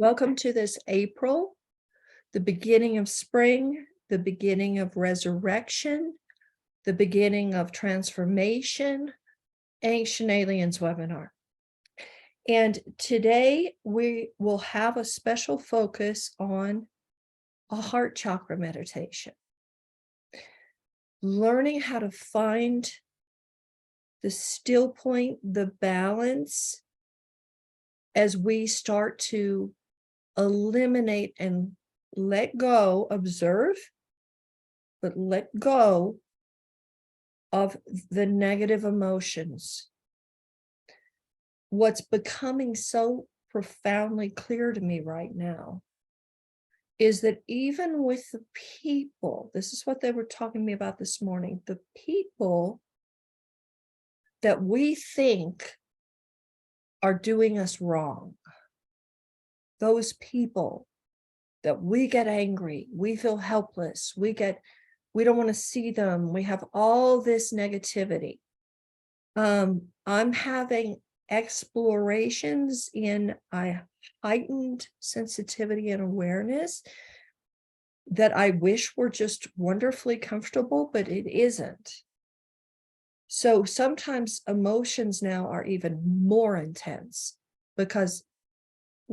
Welcome to this April, the beginning of spring, the beginning of resurrection, the beginning of transformation, Ancient Aliens webinar. And today we will have a special focus on a heart chakra meditation. Learning how to find the still point, the balance, as we start to eliminate and let go, observe, but let go of the negative emotions. What's becoming so profoundly clear to me right now is that even with the people, this is what they were talking to me about this morning, the people that we think are doing us wrong, those people that we get angry, we feel helpless, we don't want to see them, we have all this negativity. I'm having explorations in a heightened sensitivity and awareness that I wish were just wonderfully comfortable, but it isn't. So sometimes emotions now are even more intense because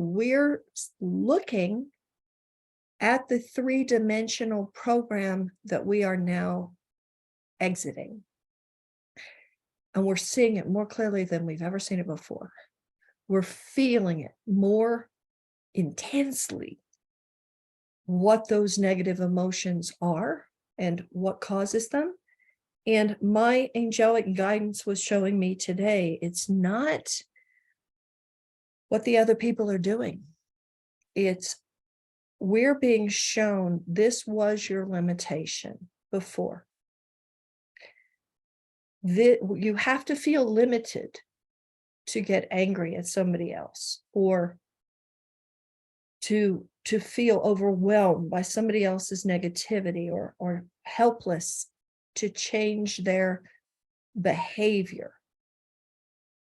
we're looking at the three-dimensional program that we are now exiting. And we're seeing it more clearly than we've ever seen it before. We're feeling it more intensely, what those negative emotions are and what causes them. And my angelic guidance was showing me today, it's not what the other people are doing. We're being shown this was your limitation before. You have to feel limited to get angry at somebody else or to feel overwhelmed by somebody else's negativity or helpless to change their behavior.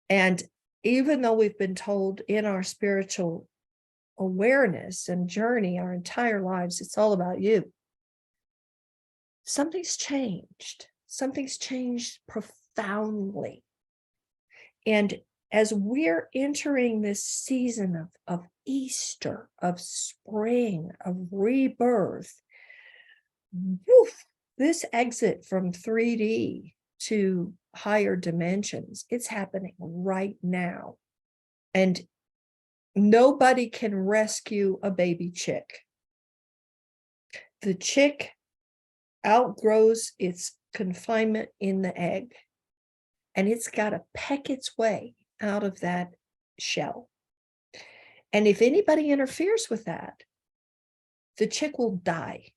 And even though we've been told in our spiritual awareness and journey our entire lives, it's all about you, something's changed. Something's changed profoundly. And as we're entering this season of Easter, of spring, of rebirth, woof, this exit from 3D to higher dimensions, it's happening right now. And nobody can rescue a baby chick. The chick outgrows its confinement in the egg, and it's got to peck its way out of that shell. And if anybody interferes with that, the chick will die.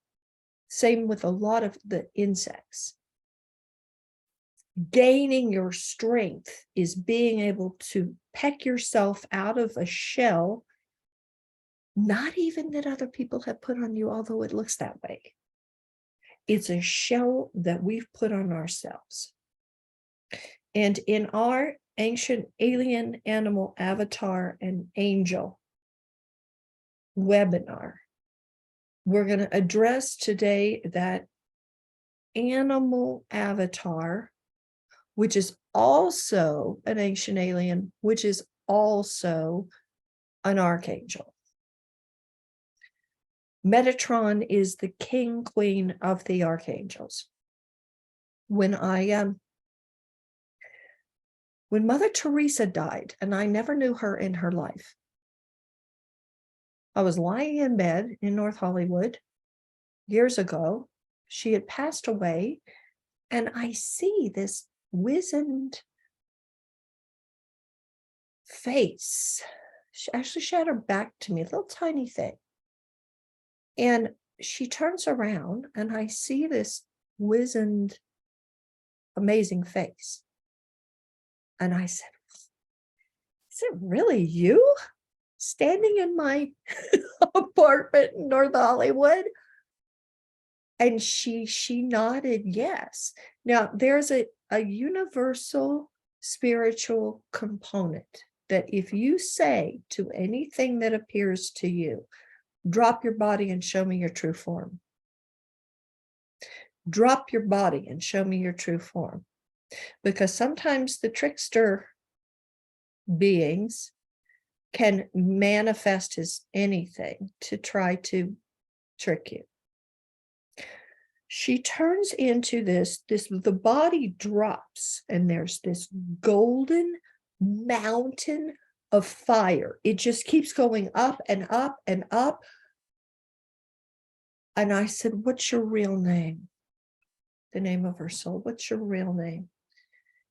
Same with a lot of the insects. Gaining your strength is being able to peck yourself out of a shell, not even that other people have put on you, although it looks that way. It's a shell that we've put on ourselves. And in our ancient alien, animal, avatar, and angel webinar, we're going to address today that animal avatar, which is also an ancient alien, which is also an archangel. Metatron is the king, queen of the archangels. When Mother Teresa died, and I never knew her in her life, I was lying in bed in North Hollywood years ago. She had passed away, and I see this wizened face. She had her back to me, a little tiny thing. And she turns around, and I see this wizened, amazing face. And I said, is it really you standing in my apartment in North Hollywood? And she nodded yes. Now, there's a universal spiritual component that if you say to anything that appears to you, drop your body and show me your true form. Drop your body and show me your true form. Because sometimes the trickster beings can manifest as anything to try to trick you. She turns into the body drops, and there's this golden mountain of fire. It just keeps going up and up and up. And I said, what's your real name? The name of her soul. What's your real name?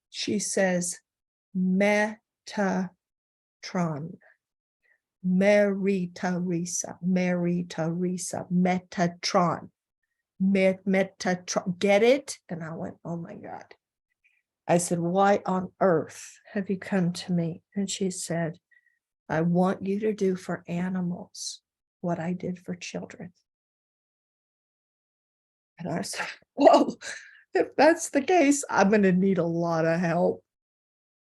She says, Metatron. Mary Teresa. Metatron. Metatron. Get it? And I went, oh my God. I said, why on earth have you come to me? And she said, I want you to do for animals what I did for children. And I said, whoa, if that's the case, I'm going to need a lot of help.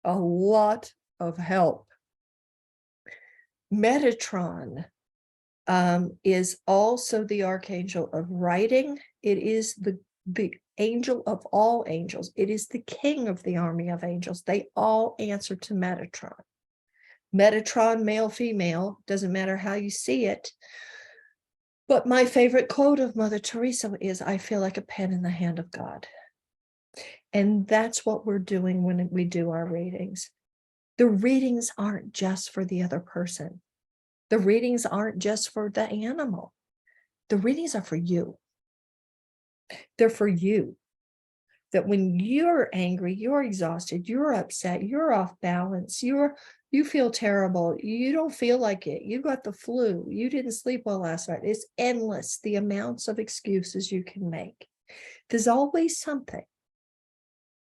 A lot of help. Metatron is also the archangel of writing. It is the angel of all angels. It is the king of the army of angels. They all answer to Metatron. Metatron, male, female, doesn't matter how you see it. But my favorite quote of Mother Teresa is, I feel like a pen in the hand of God. And that's what we're doing when we do our readings. The readings aren't just for the other person. The readings aren't just for the animal. The readings are for you. They're for you. That when you're angry, you're exhausted, you're upset, you're off balance, you feel terrible, you don't feel like it, you got the flu, you didn't sleep well last night. It's endless, the amounts of excuses you can make. There's always something.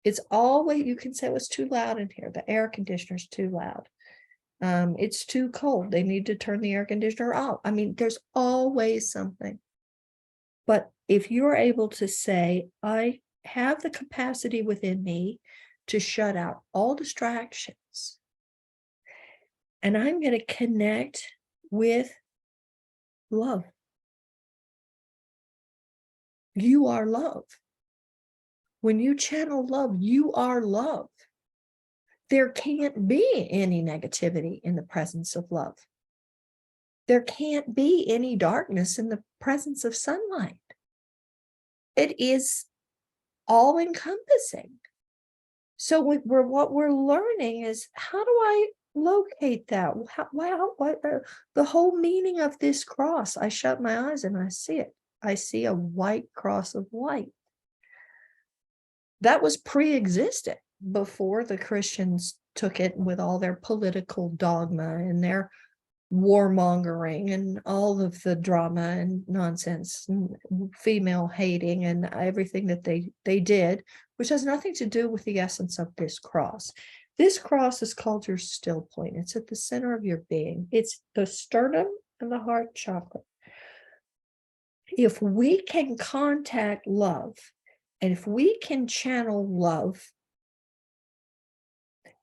It's always, you can say it was too loud in here, the air conditioner's too loud. It's too cold, they need to turn the air conditioner off. I mean, there's always something. But if you're able to say, I have the capacity within me to shut out all distractions, and I'm going to connect with love. You are love. When you channel love, you are love. There can't be any negativity in the presence of love. There can't be any darkness in the presence of sunlight. It is all-encompassing. So what we're learning is, how do I locate that? What the whole meaning of this cross? I shut my eyes and I see it. I see a white cross of light. That was pre-existent before the Christians took it with all their political dogma and their warmongering and all of the drama and nonsense and female hating and everything that they did, which has nothing to do with the essence of this cross. This cross is called your still point. It's at the center of your being. It's the sternum and the heart chakra. If we can contact love, and if we can channel love,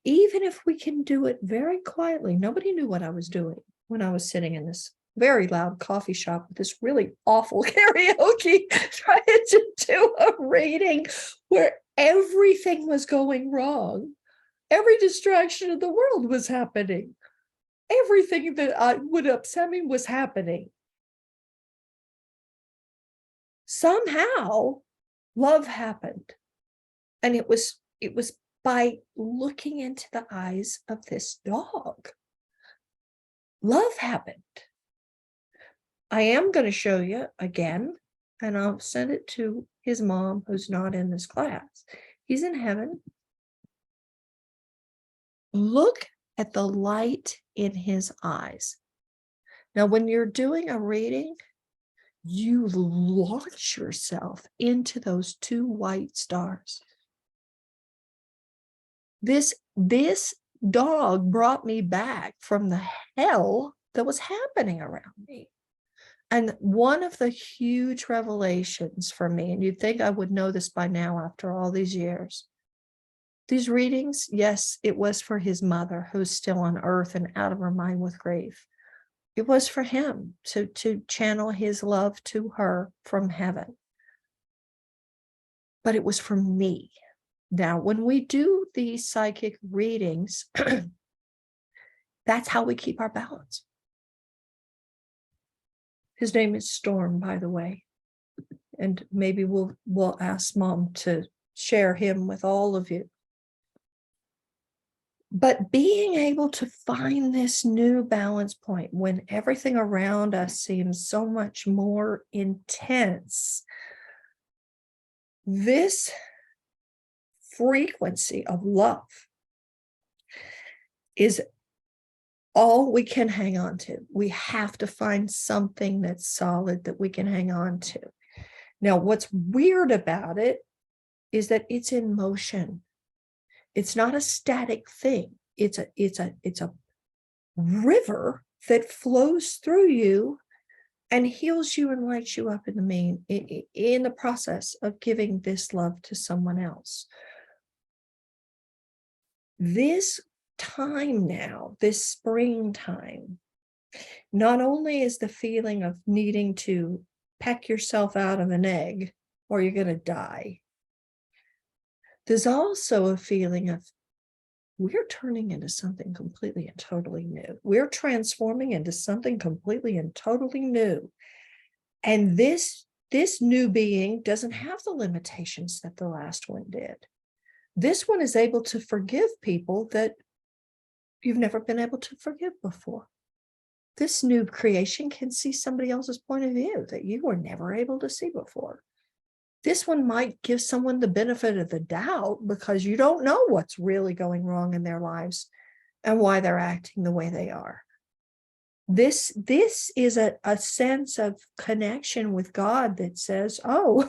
even if we can do it very quietly, nobody knew what I was doing when I was sitting in this very loud coffee shop with this really awful karaoke, trying to do a reading where everything was going wrong. Every distraction in the world was happening. Everything that would upset me was happening. Somehow, love happened. And it was by looking into the eyes of this dog. Love happened. I am going to show you again, and I'll send it to his mom, who's not in this class. He's in heaven. Look at the light in his eyes. Now, when you're doing a reading, you launch yourself into those two white stars. This dog brought me back from the hell that was happening around me. And one of the huge revelations for me, and you'd think I would know this by now after all these years, These readings, yes, it was for his mother who's still on earth and out of her mind with grief. It was for him to channel his love to her from heaven. But it was for me. Now, when we do these psychic readings, that's how we keep our balance. His name is Storm, by the way. And maybe we'll ask Mom to share him with all of you. But being able to find this new balance point when everything around us seems so much more intense, this frequency of love is all we can hang on to. We have to find something that's solid that we can hang on to. Now, what's weird about it is that it's in motion. It's not a static thing. It's a river that flows through you and heals you and lights you up in the process of giving this love to someone else. This time now, this springtime, not only is the feeling of needing to peck yourself out of an egg or you're going to die, there's also a feeling of we're turning into something completely and totally new. We're transforming into something completely and totally new. And this new being doesn't have the limitations that the last one did. This one is able to forgive people that you've never been able to forgive before. This new creation can see somebody else's point of view that you were never able to see before. This one might give someone the benefit of the doubt because you don't know what's really going wrong in their lives and why they're acting the way they are. This is a sense of connection with God that says, oh,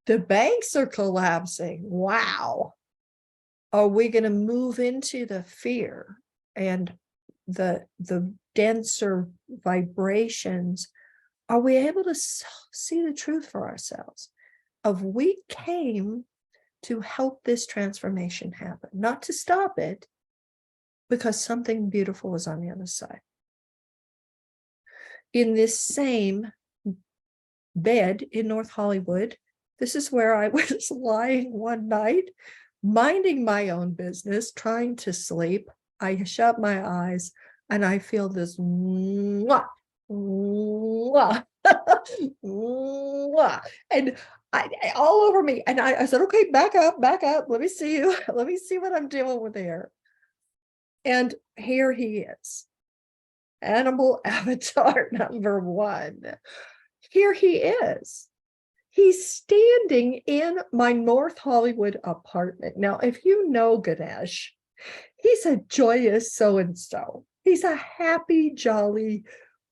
the banks are collapsing. Wow. Are we going to move into the fear and the denser vibrations? Are we able to see the truth for ourselves? Of we came to help this transformation happen, not to stop it, because something beautiful is on the other side. In this same bed in North Hollywood, this is where I was lying one night, minding my own business, trying to sleep. I shut my eyes and I feel this mwah, mwah, mwah, and I all over me. And I said, okay, back up. Let me see you. Let me see what I'm doing with here. And here he is. Animal avatar number one. Here he is. He's standing in my North Hollywood apartment. Now, if you know Ganesh, he's a joyous so-and-so. He's a happy, jolly,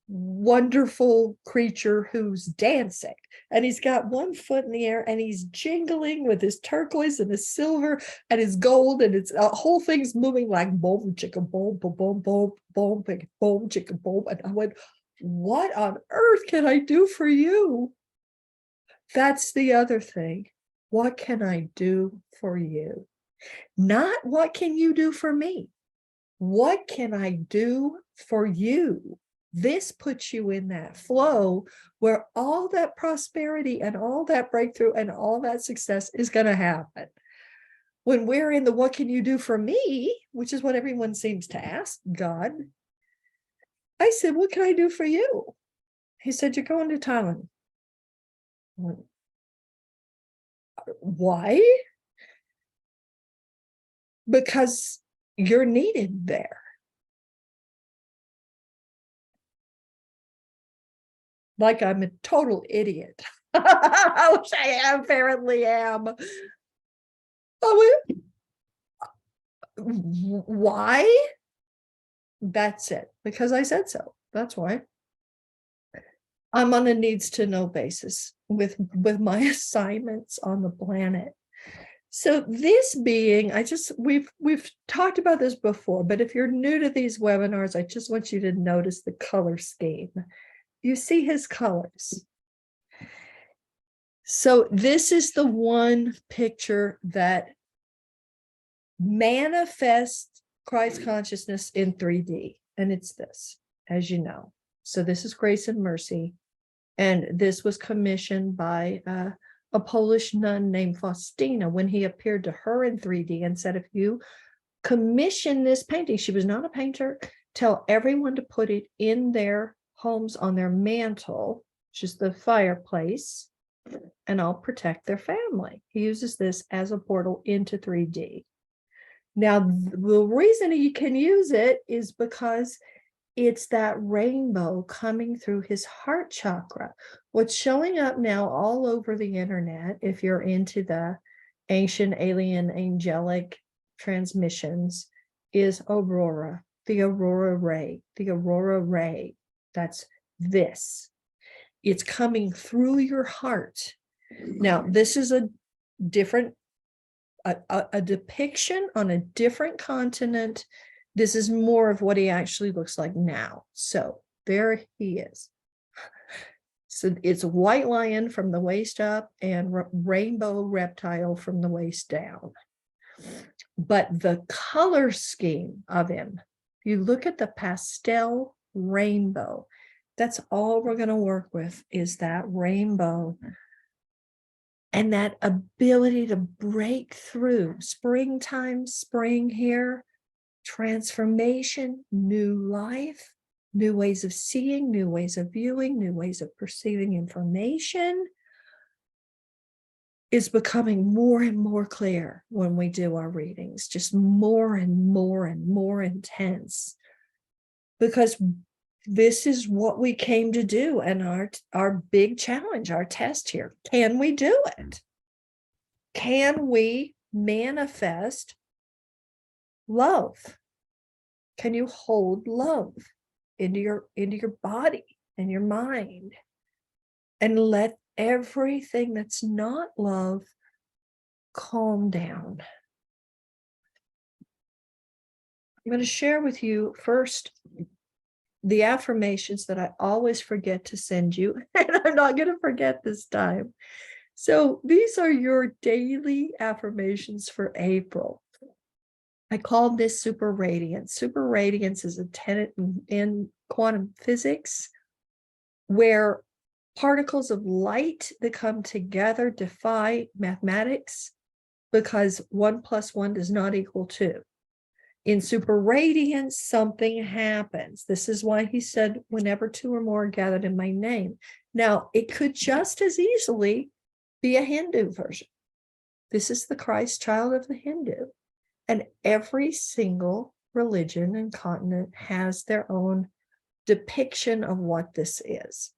wonderful creature who's dancing. And he's got one foot in the air and he's jingling with his turquoise and his silver and his gold, and it's whole thing's moving like boom, chicka, boom, boom, boom, boom, boom, boom, chicka, boom. And I went, what on earth can I do for you? That's the other thing. What can I do for you? Not what can you do for me? What can I do for you? This puts you in that flow where all that prosperity and all that breakthrough and all that success is going to happen. When we're in the what can you do for me, which is what everyone seems to ask God, I said, what can I do for you? He said, you're going to Thailand. Why? Because you're needed there. Like I'm a total idiot. Which I apparently am. Why? That's it. Because I said so. That's why. I'm on a needs to know basis with my assignments on the planet. So this being, we've talked about this before, but if you're new to these webinars, I just want you to notice the color scheme. You see his colors. So this is the one picture that manifest Christ consciousness in 3D. And it's this, as you know. So this is Grace and Mercy. And this was commissioned by a Polish nun named Faustina when he appeared to her in 3D and said, if you commission this painting, she was not a painter, tell everyone to put it in their homes on their mantle, which is the fireplace, and I'll protect their family. He uses this as a portal into 3D. Now, the reason you can use it is because it's that rainbow coming through his heart chakra. What's showing up now all over the internet, if you're into the ancient alien angelic transmissions, is aurora, the aurora ray, the aurora ray. That's this. It's coming through your heart. Now, this is a different, a depiction on a different continent. This is more of what he actually looks like now. So there he is. So it's a white lion from the waist up and rainbow reptile from the waist down. But the color scheme of him, if you look at the pastel rainbow, that's all we're going to work with, is that rainbow and that ability to break through. Springtime, spring here, transformation, new life, new ways of seeing, new ways of viewing, new ways of perceiving information is becoming more and more clear when we do our readings, just more and more and more intense, because this is what we came to do. And our big challenge, our test here, can we do it? Can we manifest love? Can you hold love into your body and your mind, and let everything that's not love calm down? I'm going to share with you first the affirmations that I always forget to send you, and I'm not going to forget this time. So these are your daily affirmations for April. I call this super radiance. Super radiance is a tenet in quantum physics where particles of light that come together defy mathematics because 1 + 1 does not equal 2. In super radiance, something happens. This is why he said, whenever 2 or more are gathered in my name. Now, it could just as easily be a Hindu version. This is the Christ child of the Hindu. And every single religion and continent has their own depiction of what this is.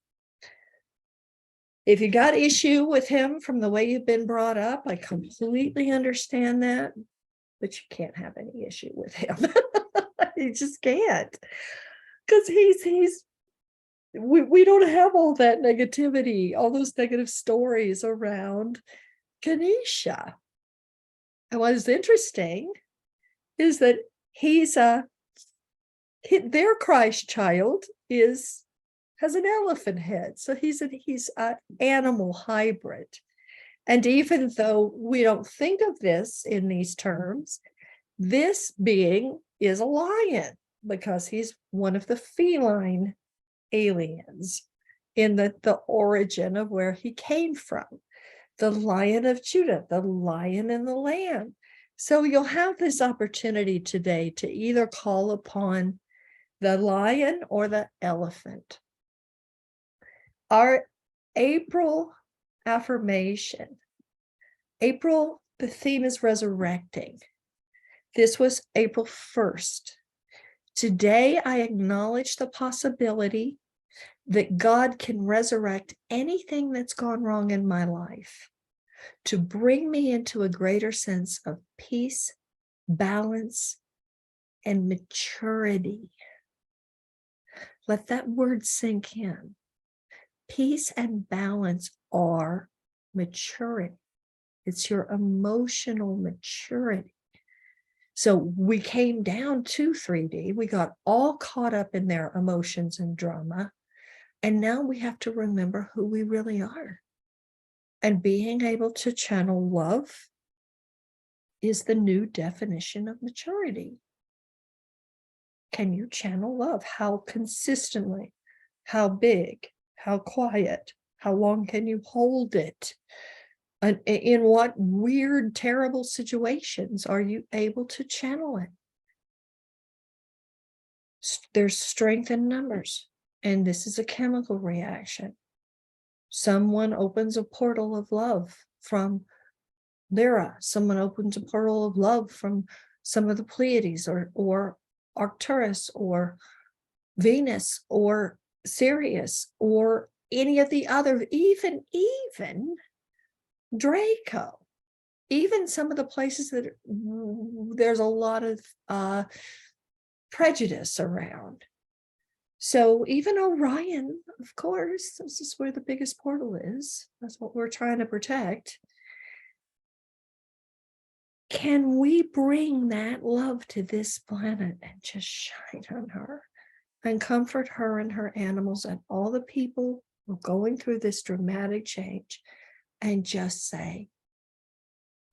If you got issue with him from the way you've been brought up, I completely understand that, but you can't have any issue with him. You just can't, because we don't have all that negativity, all those negative stories around Ganesha. And what is interesting is that their Christ child has an elephant head. So he's an animal hybrid. And even though we don't think of this in these terms, this being is a lion because he's one of the feline aliens in the origin of where he came from. The Lion of Judah, the lion and the lamb. So you'll have this opportunity today to either call upon the lion or the elephant. Our April affirmation. April, the theme is resurrecting. This was April 1st. Today, I acknowledge the possibility that God can resurrect anything that's gone wrong in my life to bring me into a greater sense of peace, balance, and maturity. Let that word sink in. Peace and balance are maturity. It's your emotional maturity. So we came down to 3D. We got all caught up in their emotions and drama. And now we have to remember who we really are. And being able to channel love is the new definition of maturity. Can you channel love? How consistently? How big? How quiet? How long can you hold it? And in what weird, terrible situations are you able to channel it? There's strength in numbers, and this is a chemical reaction. Someone opens a portal of love from Lyra. Someone opens a portal of love from some of the Pleiades, or Arcturus, or Venus, or Sirius, or any of the other, even Draco, even some of the places that there's a lot of prejudice around. So even Orion, of course, this is where the biggest portal is. That's what we're trying to protect. Can we bring that love to this planet and just shine on her and comfort her and her animals and all the people who are going through this dramatic change, and just say,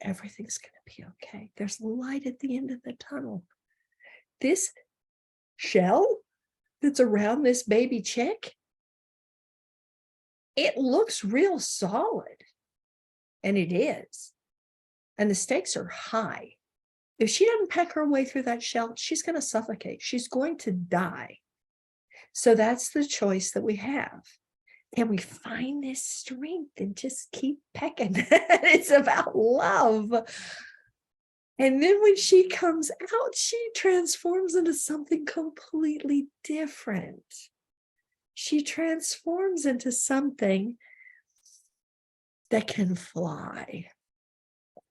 everything's going to be okay. There's light at the end of the tunnel. This shell that's around this baby chick, it looks real solid, and it is. And the stakes are high. If she doesn't peck her way through that shell, she's going to suffocate. She's going to die. So that's the choice that we have. And we find this strength and just keep pecking. It's about love. And then when she comes out, she transforms into something completely different. She transforms into something that can fly.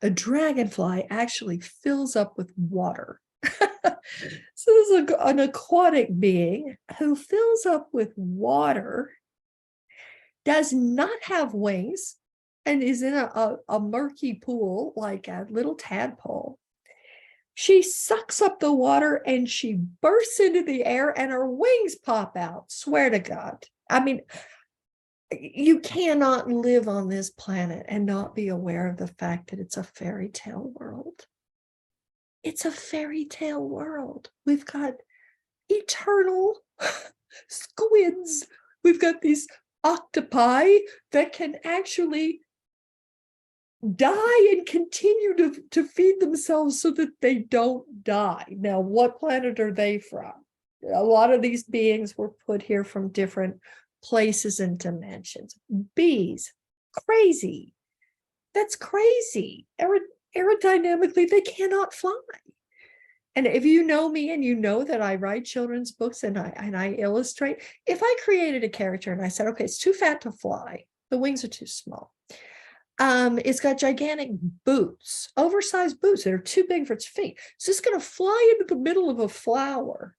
A dragonfly actually fills up with water. So this is an aquatic being who fills up with water, does not have wings, and is in a murky pool like a little tadpole. She sucks up the water and she bursts into the air and her wings pop out. Swear to God. I mean, you cannot live on this planet and not be aware of the fact that it's a fairy tale world. It's a fairy tale world. We've got eternal squids. We've got these octopi that can actually die and continue to feed themselves so that they don't die. Now, what planet are they from? A lot of these beings were put here from different places and dimensions. Bees, crazy. That's crazy. Aerodynamically, they cannot fly. And if you know me and you know that I write children's books and I illustrate, if I created a character and I said, okay, it's too fat to fly, the wings are too small. It's got gigantic boots, oversized boots that are too big for its feet. So it's going to fly into the middle of a flower,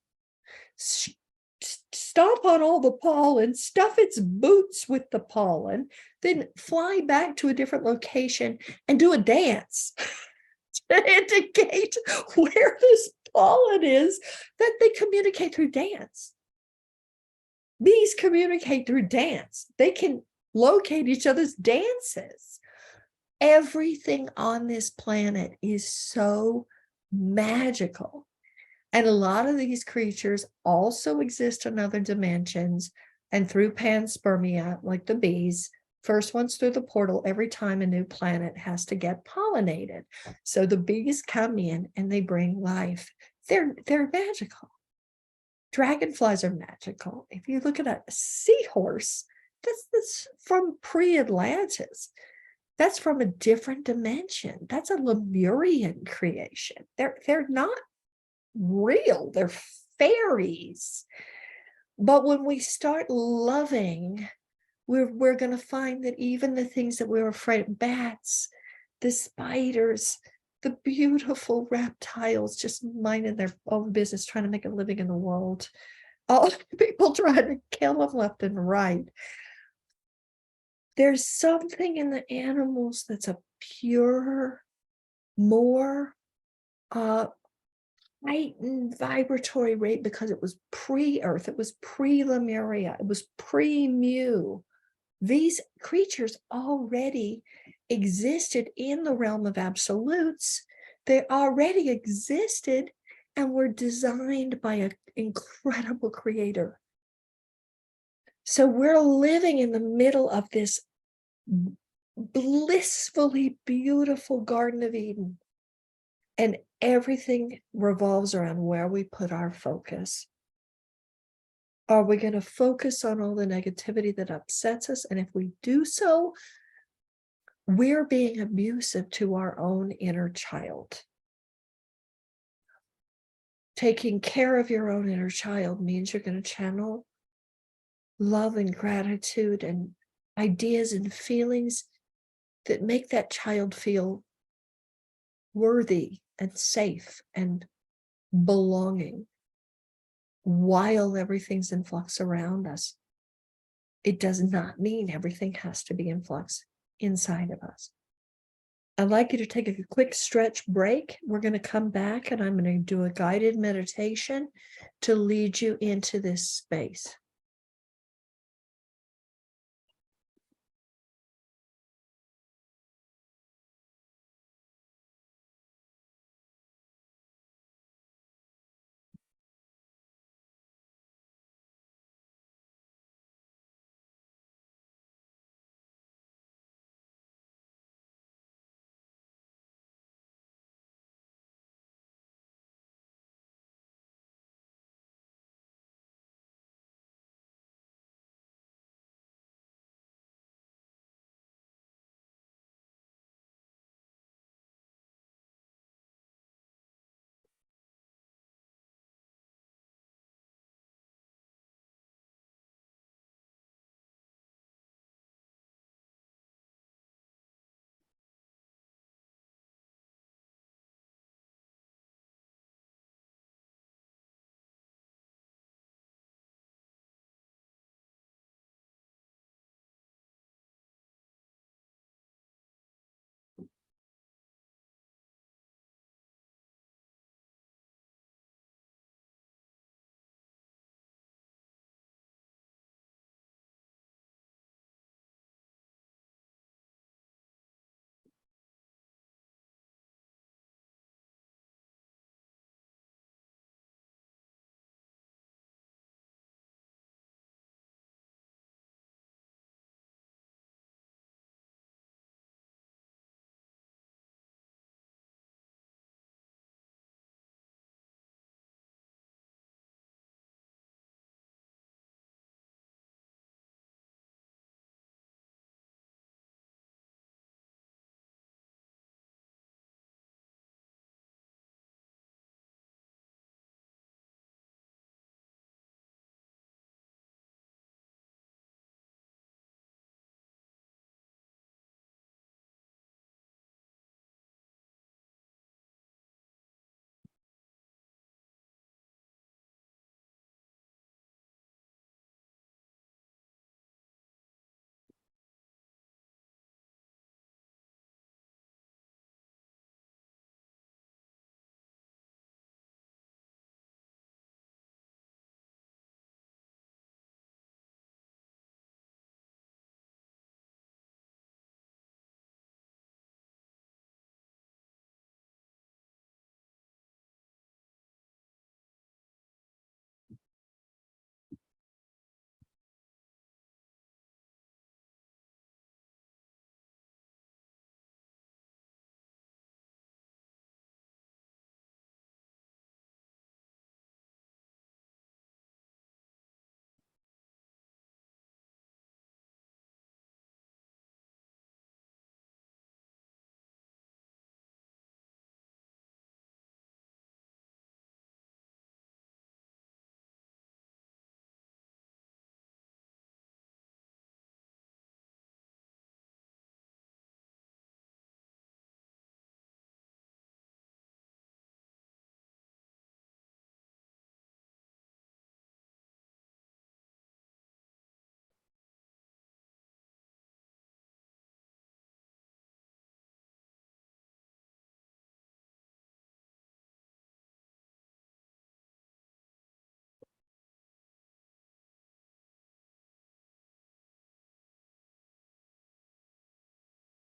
stomp on all the pollen, stuff its boots with the pollen, then fly back to a different location and do a dance to indicate where this pollen is, that they communicate through dance. Bees communicate through dance. They can locate each other's dances. Everything on this planet is so magical. And a lot of these creatures also exist in other dimensions and through panspermia, like the bees. First ones through the portal every time a new planet has to get pollinated. So the bees come in and they bring life. They're magical. Dragonflies are magical. If you look at a seahorse, that's from pre-Atlantis. That's from a different dimension. That's a Lemurian creation. They're not real. They're fairies. But when we start loving, we're going to find that even the things that we were afraid of, bats, the spiders, the beautiful reptiles just minding their own business, trying to make a living in the world. All people trying to kill them left and right. There's something in the animals that's a pure, more heightened vibratory rate because it was pre-Earth, it was pre-Lemuria, it was pre-Mu. These creatures already existed in the realm of absolutes They already existed and were designed by an incredible creator. So we're living in the middle of this blissfully beautiful Garden of Eden. And everything revolves around where we put our focus. Are we going to focus on all the negativity that upsets us? And if we do so, we're being abusive to our own inner child. Taking care of your own inner child means you're going to channel love and gratitude and ideas and feelings that make that child feel worthy and safe and belonging while everything's in flux around us. It does not mean everything has to be in flux inside of us. I'd like you to take a quick stretch break. We're going to come back and I'm going to do a guided meditation to lead you into this space.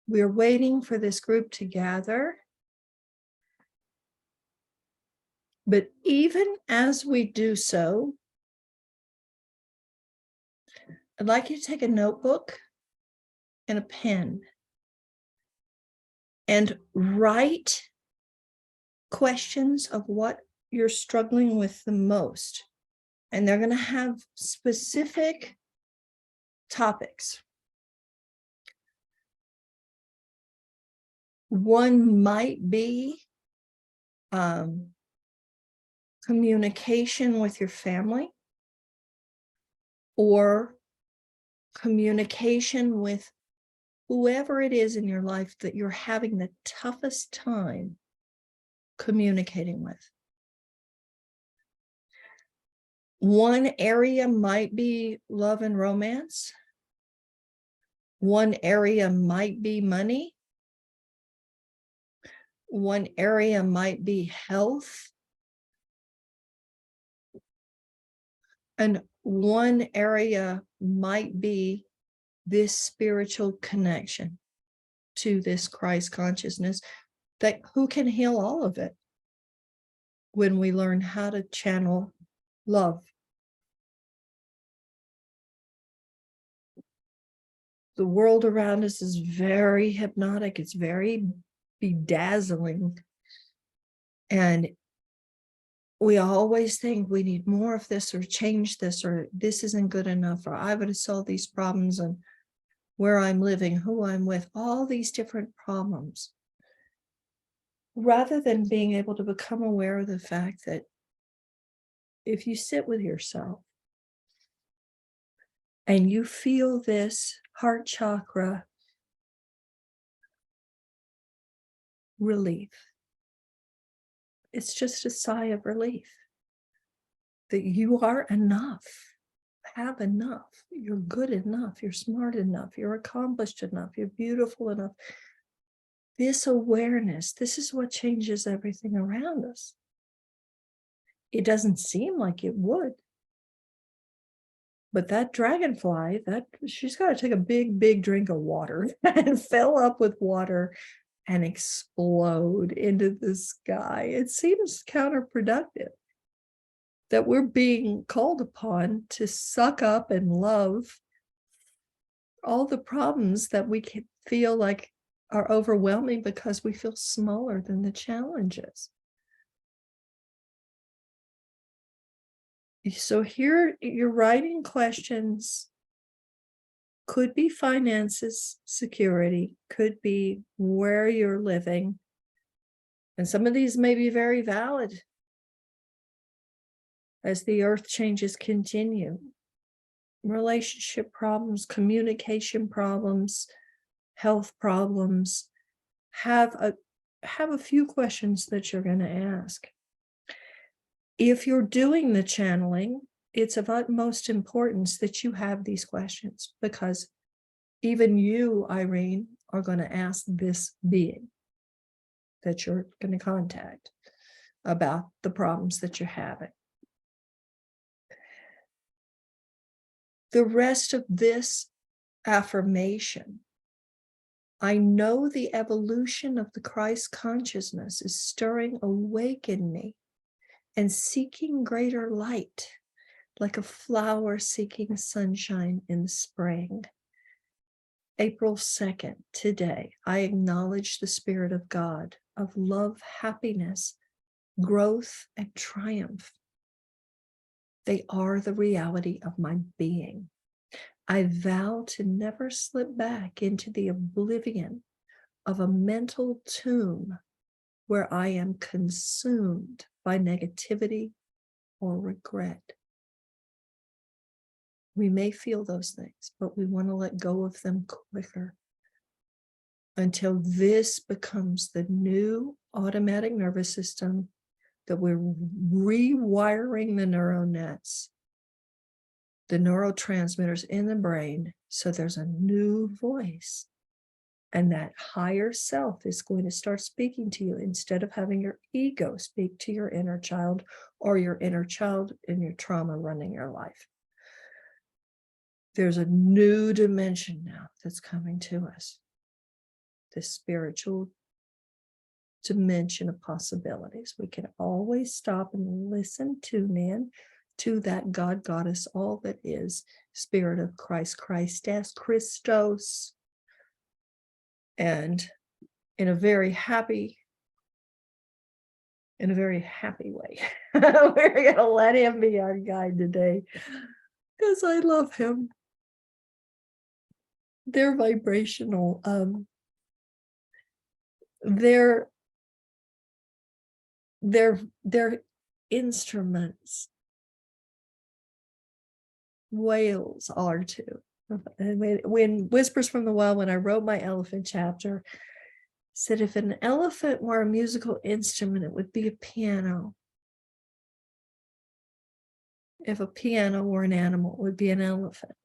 We're waiting for this group to gather. But even as we do so, I'd like you to take a notebook and a pen and write questions of what you're struggling with the most. And they're going to have specific topics. One might be communication with your family, or communication with whoever it is in your life that you're having the toughest time communicating with. One area might be love and romance. One area might be money. One area might be health. And one area might be this spiritual connection to this Christ consciousness, that who can heal all of it when we learn how to channel love. The world around us is very hypnotic. It's very bedazzling. And we always think we need more of this, or change this, or this isn't good enough, or I've got to solve these problems and where I'm living, who I'm with, all these different problems. Rather than being able to become aware of the fact that if you sit with yourself and you feel this heart chakra relief, it's just a sigh of relief that you are enough, have enough, you're good enough, you're smart enough, you're accomplished enough, you're beautiful enough. This awareness, this is what changes everything around us. It doesn't seem like it would. But that dragonfly, she's got to take a big drink of water and fill up with water and explode into the sky. It seems counterproductive that we're being called upon to suck up and love all the problems that we can feel like are overwhelming because we feel smaller than the challenges. So here you're writing questions, could be finances, security, could be where you're living. And some of these may be very valid as the earth changes continue. Relationship problems, communication problems, health problems. Have a few questions that you're going to ask. If you're doing the channeling, it's of utmost importance that you have these questions, because even you, Irene, are going to ask this being that you're going to contact about the problems that you're having. The rest of this affirmation, I know the evolution of the Christ consciousness is stirring awake in me and seeking greater light, like a flower seeking sunshine in spring. April 2nd, today, I acknowledge the Spirit of God, of love, happiness, growth, and triumph. They are the reality of my being. I vow to never slip back into the oblivion of a mental tomb where I am consumed by negativity or regret. We may feel those things, but we want to let go of them quicker until this becomes the new automatic nervous system, that we're rewiring the neural nets, the neurotransmitters in the brain, so there's a new voice. And that higher self is going to start speaking to you instead of having your ego speak to your inner child, or your inner child and your trauma running your life. There's a new dimension now that's coming to us. This spiritual dimension of possibilities. We can always stop and listen, tune in to that God, Goddess, all that is, Spirit of Christ, Christess, Christos. And in a very happy way, we're going to let him be our guide today, because I love him. They're vibrational. They're instruments. Whales are too. And when Whispers from the Wild, when I wrote my elephant chapter, said if an elephant were a musical instrument, it would be a piano. If a piano were an animal, it would be an elephant.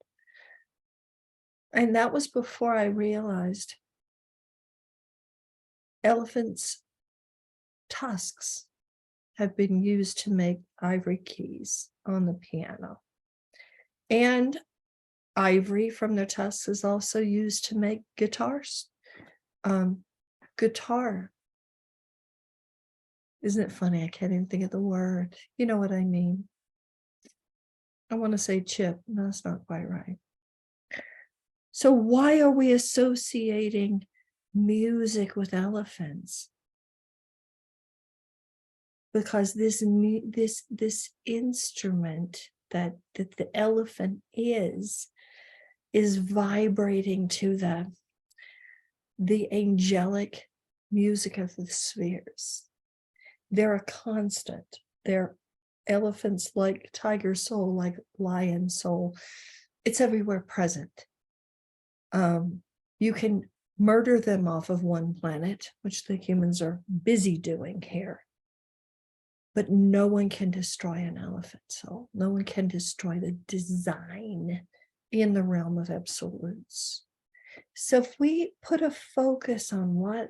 And that was before I realized elephants' tusks have been used to make ivory keys on the piano. And ivory from their tusks is also used to make guitars. Guitar. Isn't it funny? I can't even think of the word. You know what I mean. I want to say chip. No, that's not quite right. So why are we associating music with elephants? Because this instrument that the elephant is vibrating to the angelic music of the spheres. They're a constant. They're elephants like tiger soul, like lion soul. It's everywhere present. You can murder them off of one planet, which the humans are busy doing here. But no one can destroy an elephant soul. No one can destroy the design in the realm of absolutes. So if we put a focus on what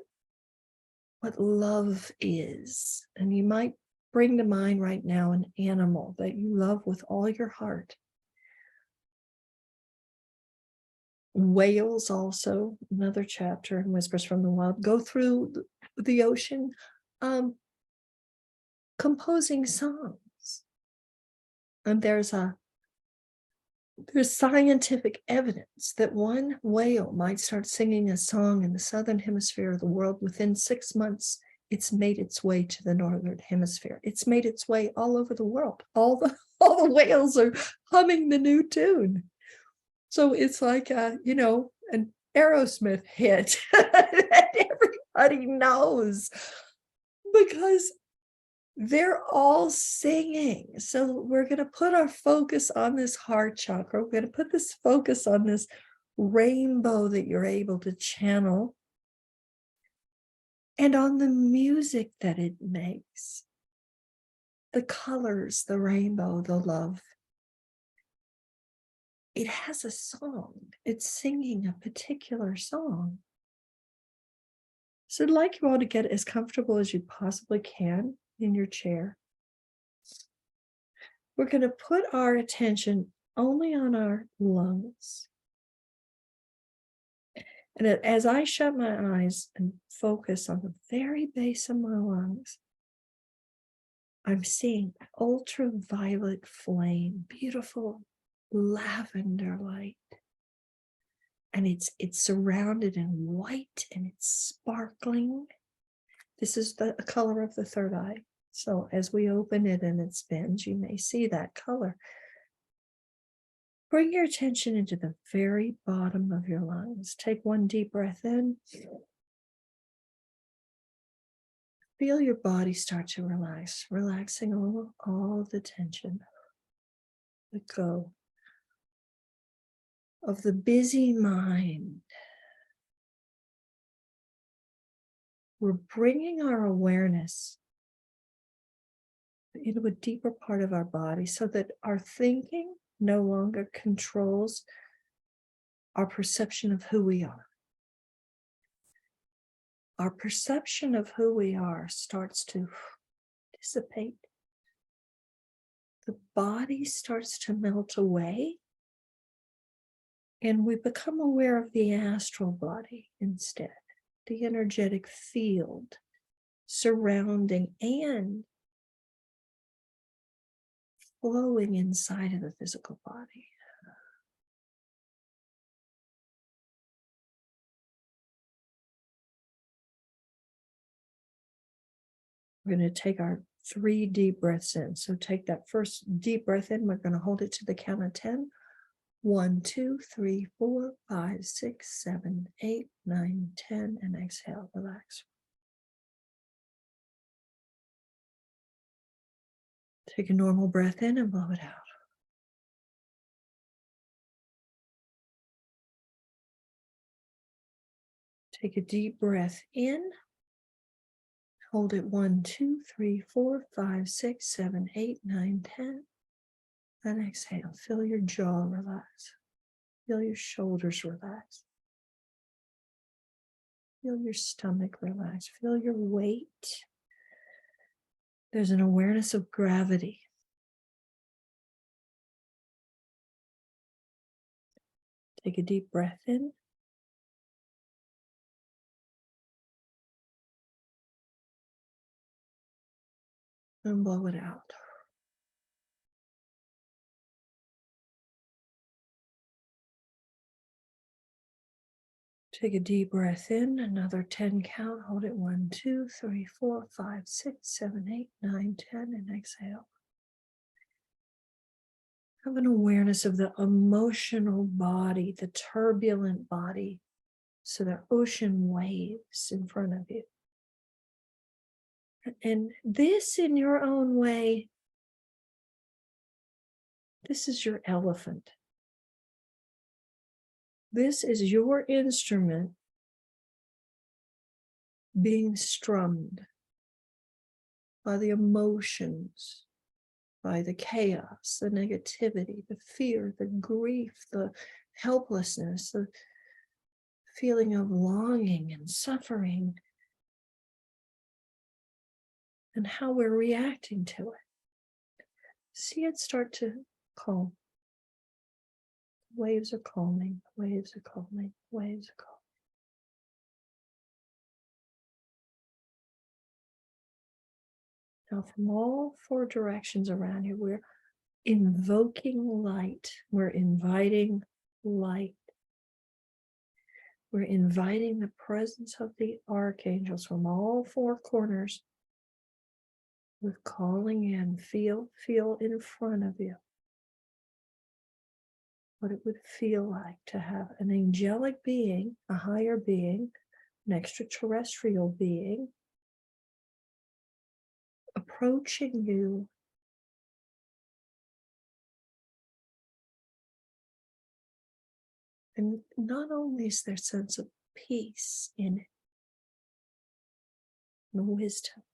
love is, and you might bring to mind right now an animal that you love with all your heart. Whales also, another chapter in Whispers from the Wild, go through the ocean composing songs. And there's scientific evidence that one whale might start singing a song in the southern hemisphere of the world. Within 6 months, it's made its way to the northern hemisphere. It's made its way all over the world. All the whales are humming the new tune. So it's like an Aerosmith hit that everybody knows, because they're all singing. So we're going to put our focus on this heart chakra. We're going to put this focus on this rainbow that you're able to channel, and on the music that it makes, the colors, the rainbow, the love. It has a song. It's singing a particular song. So I'd like you all to get as comfortable as you possibly can in your chair. We're going to put our attention only on our lungs. And as I shut my eyes and focus on the very base of my lungs, I'm seeing ultraviolet flame, beautiful lavender light. And it's surrounded in white, and it's sparkling. This is the color of the third eye. So as we open it and it spins, you may see that color. Bring your attention into the very bottom of your lungs. Take one deep breath in. Feel your body start to relax, relaxing all the tension. Let go of the busy mind. We're bringing our awareness into a deeper part of our body so that our thinking no longer controls our perception of who we are. Our perception of who we are starts to dissipate. The body starts to melt away, and we become aware of the astral body instead, the energetic field surrounding and flowing inside of the physical body. We're going to take our 3 deep breaths in. So take that first deep breath in. We're going to hold it to the count of 10. 1, 2, 3, 4, 5, 6, 7, 8, 9, 10, and exhale, relax. Take a normal breath in and blow it out. Take a deep breath in. Hold it 1, 2, 3, 4, 5, 6, 7, 8, 9, 10. And exhale. Feel your jaw relax. Feel your shoulders relax. Feel your stomach relax. Feel your weight. There's an awareness of gravity. Take a deep breath in. And blow it out. Take a deep breath in, another 10 count. Hold it 1, 2, 3, 4, 5, 6, 7, 8, 9, 10, and exhale. Have an awareness of the emotional body, the turbulent body. So there are ocean waves in front of you. And this, in your own way, this is your elephant. This is your instrument being strummed by the emotions, by the chaos, the negativity, the fear, the grief, the helplessness, the feeling of longing and suffering, and how we're reacting to it. See it start to calm. Waves are calming, waves are calming, waves are calming. Now, from all 4 directions around you, we're invoking light. We're inviting light. We're inviting the presence of the archangels from all 4 corners. We're calling in, feel in front of you what it would feel like to have an angelic being, a higher being, an extraterrestrial being, approaching you and not only is there a sense of peace in it, and wisdom,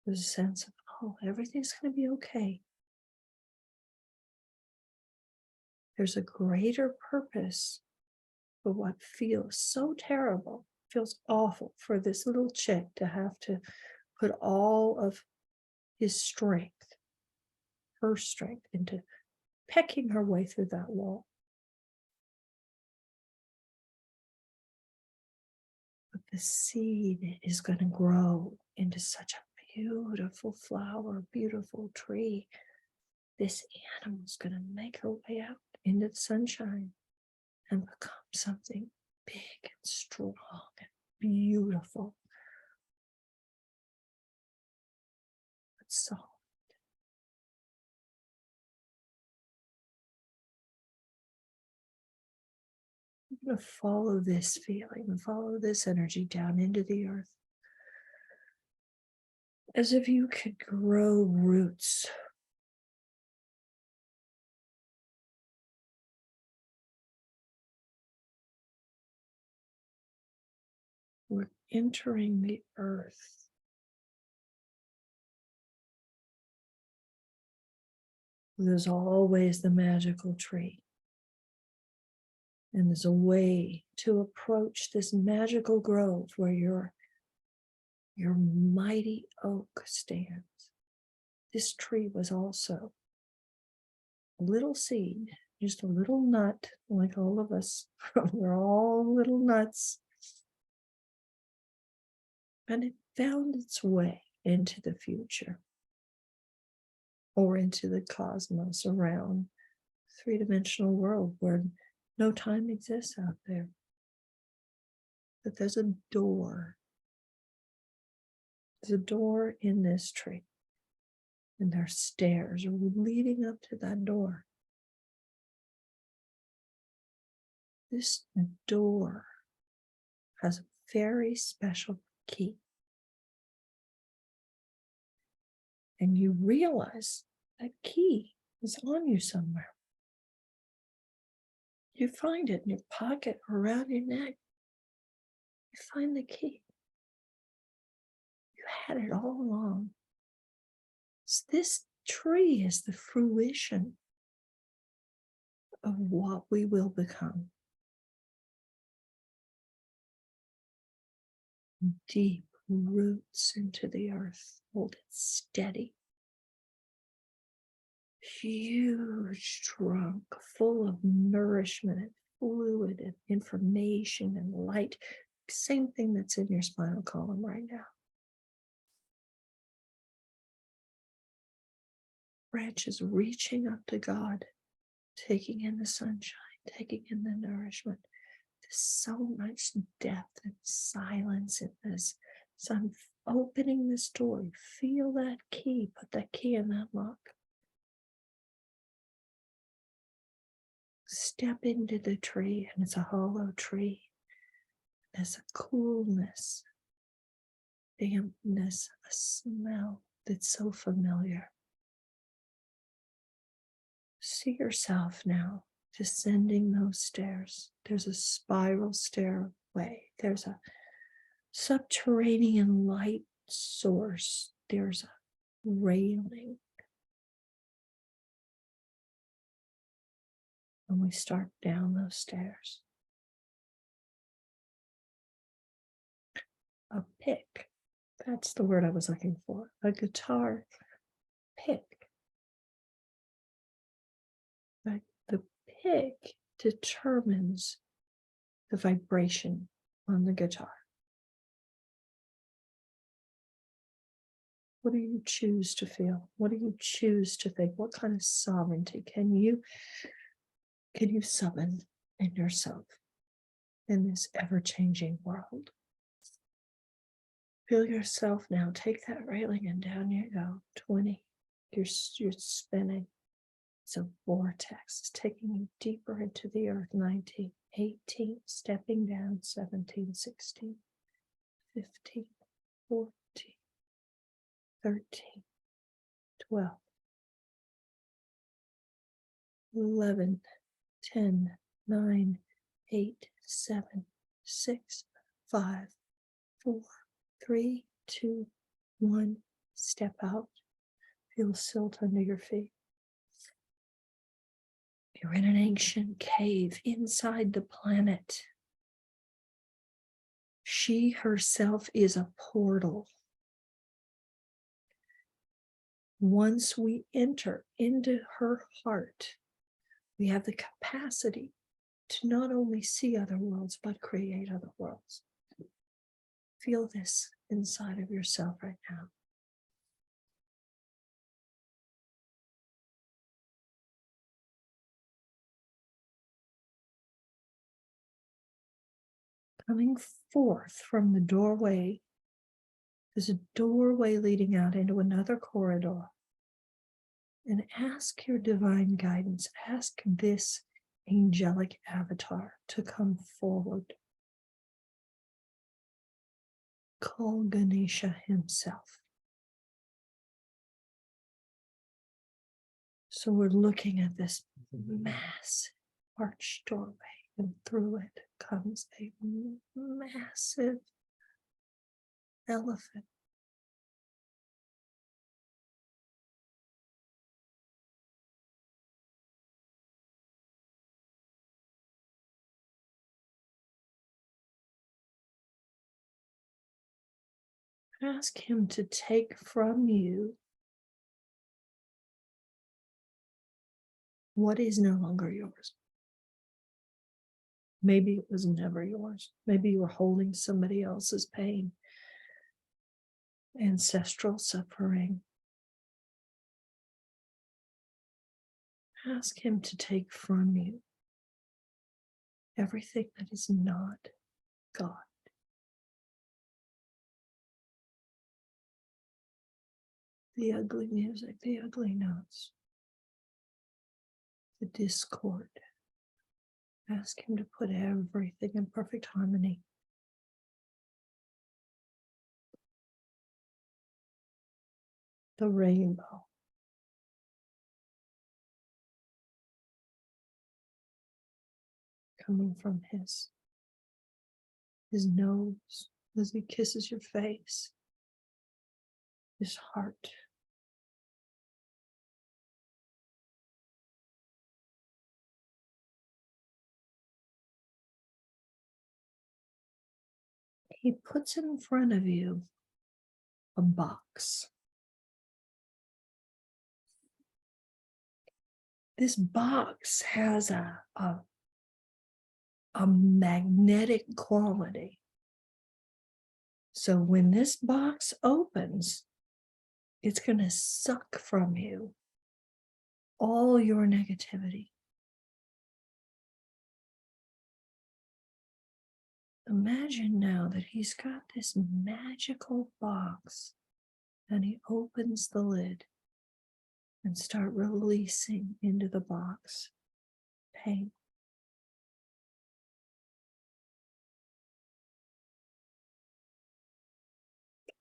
there's a sense of, oh, everything's going to be okay. There's a greater purpose for what feels so terrible, feels awful for this little chick to have to put all of his strength, her strength, into pecking her way through that wall. But the seed is going to grow into such a beautiful flower, beautiful tree. This animal is going to make her way out into the sunshine and become something big and strong and beautiful. But soft. I'm going to follow this feeling and follow this energy down into the earth. As if you could grow roots. We're entering the earth. There's always the magical tree. And there's a way to approach this magical grove where your mighty oak stands. This tree was also a little seed, just a little nut, like all of us. We're all little nuts. And it found its way into the future or into the cosmos around three-dimensional world where no time exists out there. But there's a door. There's a door in this tree. And there are stairs leading up to that door. This door has a very special key. And you realize that key is on you somewhere. You find it in your pocket or around your neck. You find the key. You had it all along. So this tree is the fruition of what we will become. Deep roots into the earth, hold it steady. Huge trunk full of nourishment and fluid and information and light. Same thing that's in your spinal column right now. Branches reaching up to God, taking in the sunshine, taking in the nourishment. There's so much depth and silence in this. So I'm opening this door. Feel that key. Put that key in that lock. Step into the tree, and it's a hollow tree. There's a coolness, dampness, a smell that's so familiar. See yourself now descending those stairs. There's a spiral stairway. There's a subterranean light source. There's a railing. And we start down those stairs. A pick. That's the word I was looking for. A guitar pick. Right? The pick determines the vibration on the guitar. What do you choose to feel? What do you choose to think? What kind of sovereignty can you summon in yourself in this ever-changing world? Feel yourself now. Take that railing and down you go. 20. You're spinning. It's a vortex. It's taking you deeper into the earth. 19, 18, stepping down. 17, 16, 15, 14, 13, 12, 11, 10, 9, 8, 7, 6, 5, 4, 3, 2, 1. Step out. Feel silt under your feet. You're in an ancient cave inside the planet. She herself is a portal. Once we enter into her heart, we have the capacity to not only see other worlds, but create other worlds. Feel this inside of yourself right now. Coming forth from the doorway, there's a doorway leading out into another corridor. And ask your divine guidance. Ask this angelic avatar to come forward. Call Ganesha himself. So we're looking at this massive arched doorway, and through it comes a massive elephant. Ask him to take from you what is no longer yours. Maybe it was never yours. Maybe you were holding somebody else's pain. ancestral suffering. Ask him to take from you everything that is not God. The ugly music, the ugly notes, the discord. Ask him to put everything in perfect harmony. The rainbow. Coming from his nose as he kisses your face, his heart. He puts in front of you a box. This box has a magnetic quality. So when this box opens, it's going to suck from you all your negativity. Imagine now that he's got this magical box and he opens the lid and start releasing into the box pain,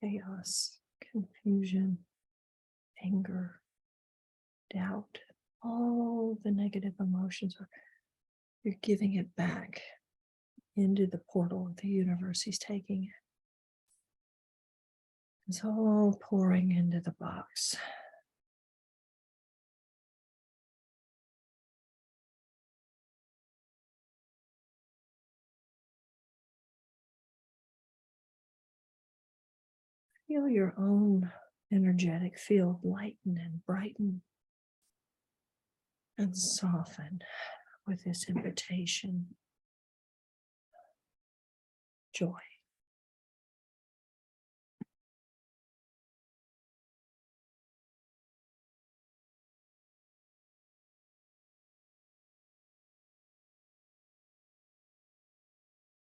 chaos, confusion, anger, doubt, all the negative emotions. You're giving it back into the portal of the universe. He's taking it. It's all pouring into the box. Feel your own energetic field lighten and brighten and soften with this invitation, joy.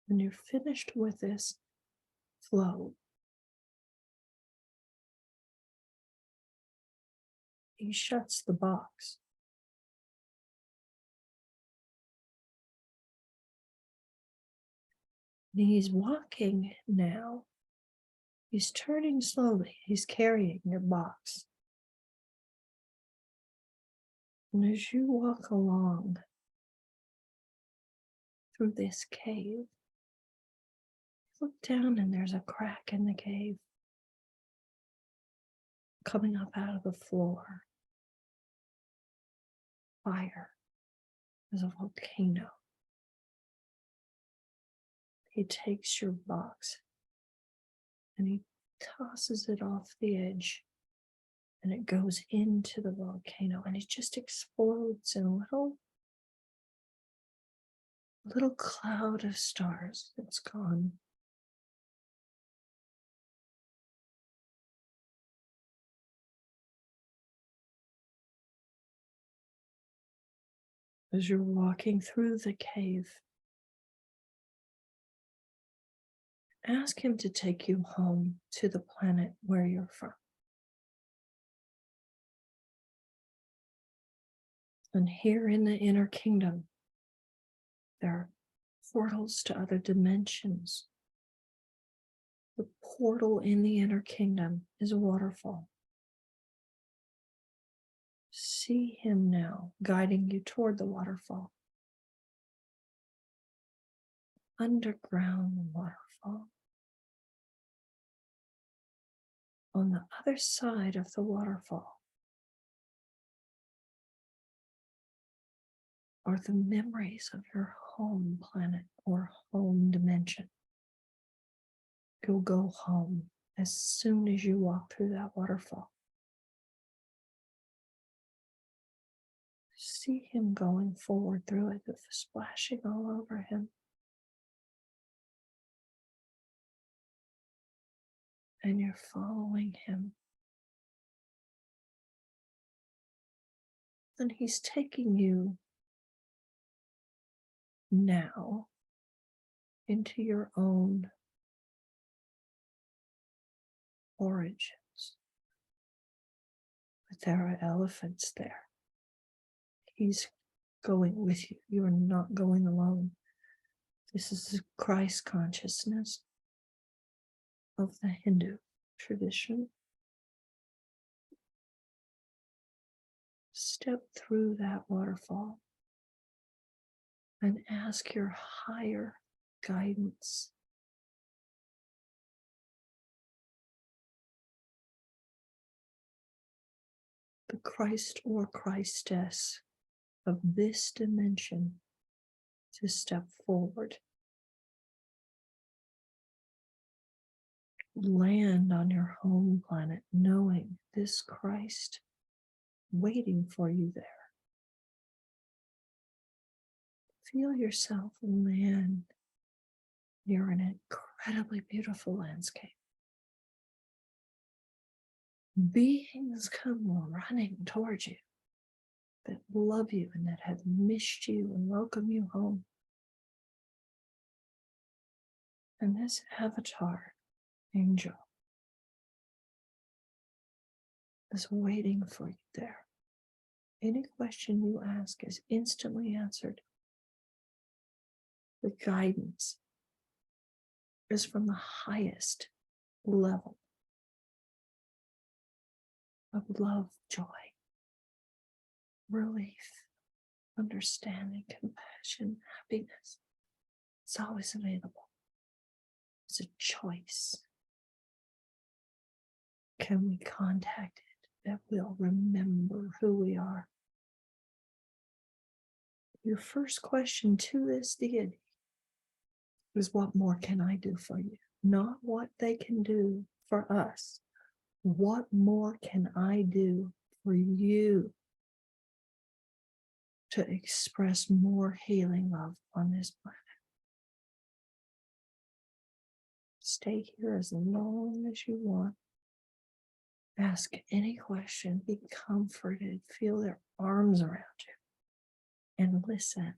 When you're finished with this flow, he shuts the box. And he's walking now. He's turning slowly. He's carrying your box. And as you walk along through this cave, look down and there's a crack in the cave coming up out of the floor. Fire. There's a volcano. He takes your box and he tosses it off the edge and it goes into the volcano and it just explodes in a little cloud of stars that's gone. As you're walking through the cave, ask him to take you home to the planet where you're from. And here in the inner kingdom, there are portals to other dimensions. The portal in the inner kingdom is a waterfall. See him now guiding you toward the waterfall. Underground waterfall. On the other side of the waterfall are the memories of your home planet or home dimension. You'll go home as soon as you walk through that waterfall. See him going forward through it with the splashing all over him. and you're following him. And he's taking you now into your own origins. But there are elephants there. He's going with you. You are not going alone. This is the Christ consciousness of the Hindu tradition. Step through that waterfall and ask your higher guidance. The Christ or Christess of this dimension to step forward. Land on your home planet knowing this Christ waiting for you there. Feel yourself land near an incredibly beautiful landscape. Beings come running towards you that love you and that have missed you and welcome you home. And this avatar angel is waiting for you there. Any question you ask is instantly answered. The guidance is from the highest level of love, joy, relief, understanding, compassion, happiness. It's always available. It's a choice. Can we contact it that will remember who we are? Your first question to this deity is, what more can I do for you? Not what they can do for us. What more can I do for you to express more healing love on this planet? Stay here as long as you want. Ask any question, be comforted, feel their arms around you, and listen.